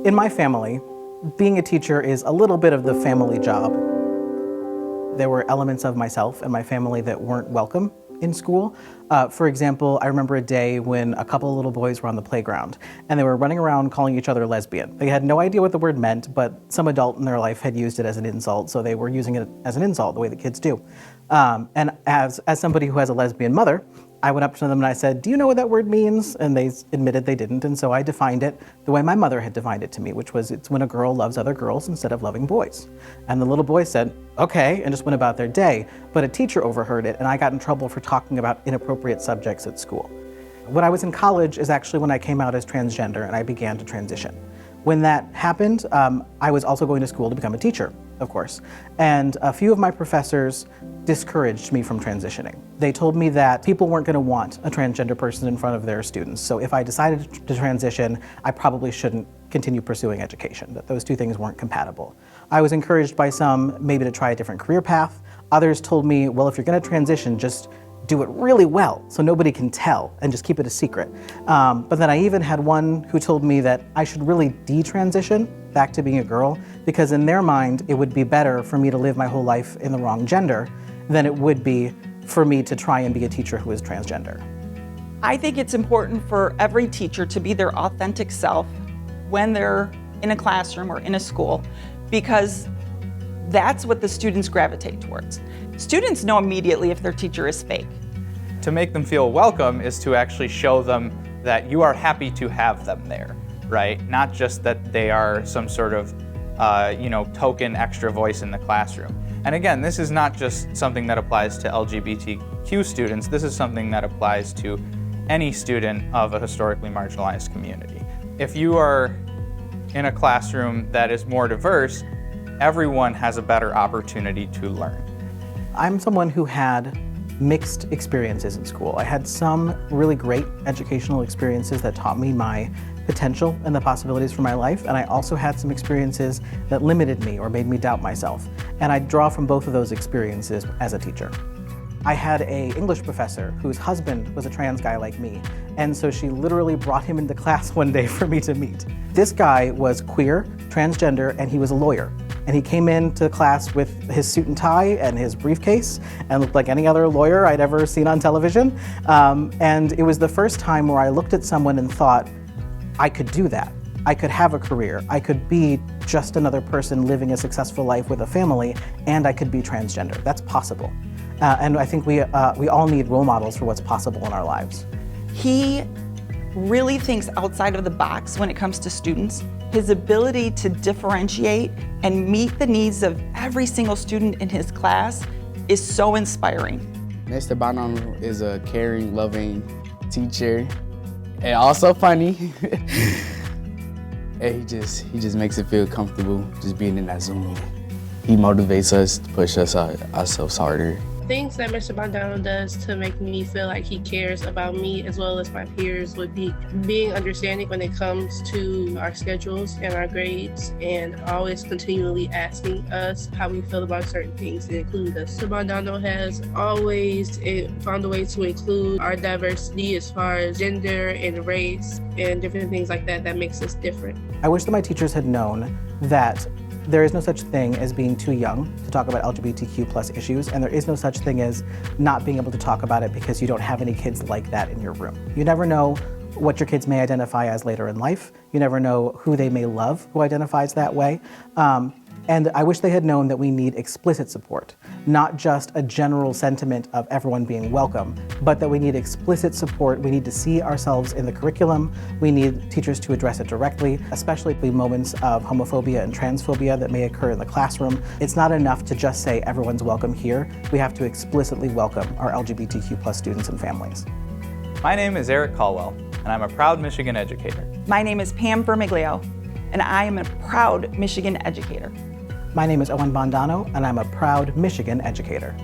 In my family, being a teacher is a little bit of the family job. There were elements of myself and my family that weren't welcome in school. For example, I remember a day when a couple of little boys were on the playground and they were running around calling each other lesbian. They had no idea what the word meant, but some adult in their life had used it as an insult, so they were using it as an insult, the way that kids do. And as somebody who has a lesbian mother, I went up to them and I said, "Do you know what that word means?" And they admitted they didn't, and so I defined it the way my mother had defined it to me, which was it's when a girl loves other girls instead of loving boys. And the little boy said, "Okay," and just went about their day. But a teacher overheard it, and I got in trouble for talking about inappropriate subjects at school. When I was in college is actually when I came out as transgender and I began to transition. When that happened, I was also going to school to become a teacher, of course. And a few of my professors discouraged me from transitioning. They told me that people weren't going to want a transgender person in front of their students. So if I decided to transition, I probably shouldn't continue pursuing education, that those two things weren't compatible. I was encouraged by some maybe to try a different career path. Others told me, well, if you're going to transition, just do it really well so nobody can tell and just keep it a secret. But then I even had one who told me that I should really detransition back to being a girl because in their mind it would be better for me to live my whole life in the wrong gender than it would be for me to try and be a teacher who is transgender. I think it's important for every teacher to be their authentic self when they're in a classroom or in a school because that's what the students gravitate towards. Students know immediately if their teacher is fake. To make them feel welcome is to actually show them that you are happy to have them there, right? Not just that they are some sort of token extra voice in the classroom. And again, this is not just something that applies to LGBTQ students, this is something that applies to any student of a historically marginalized community. If you are in a classroom that is more diverse, everyone has a better opportunity to learn. I'm someone who had mixed experiences in school. I had some really great educational experiences that taught me my potential and the possibilities for my life, and I also had some experiences that limited me or made me doubt myself. And I draw from both of those experiences as a teacher. I had an English professor whose husband was a trans guy like me, and so she literally brought him into class one day for me to meet. This guy was queer, transgender, and he was a lawyer. And he came into class with his suit and tie and his briefcase and looked like any other lawyer I'd ever seen on television. And it was the first time where I looked at someone and thought, I could do that. I could have a career. I could be just another person living a successful life with a family, and I could be transgender. That's possible. And I think we all need role models for what's possible in our lives. He really thinks outside of the box when it comes to students. His ability to differentiate and meet the needs of every single student in his class is so inspiring. Mr. Bondono is a caring, loving teacher and also funny. And he just makes it feel comfortable just being in that Zoom meeting. He motivates us to push ourselves harder. Things that Mr. Bondono does to make me feel like he cares about me as well as my peers would be being understanding when it comes to our schedules and our grades and always continually asking us how we feel about certain things and include us. Mr. Bondono has always found a way to include our diversity as far as gender and race and different things like that that makes us different. I wish that my teachers had known that there is no such thing as being too young to talk about LGBTQ+ issues, and there is no such thing as not being able to talk about it because you don't have any kids like that in your room. You never know what your kids may identify as later in life. You never know who they may love who identifies that way. And I wish they had known that we need explicit support, not just a general sentiment of everyone being welcome, but that we need explicit support. We need to see ourselves in the curriculum. We need teachers to address it directly, especially the moments of homophobia and transphobia that may occur in the classroom. It's not enough to just say everyone's welcome here. We have to explicitly welcome our LGBTQ+ students and families. My name is Eric Caldwell, and I'm a proud Michigan educator. My name is Pam Vermiglio, and I am a proud Michigan educator. My name is Owen Bondono, and I'm a proud Michigan educator.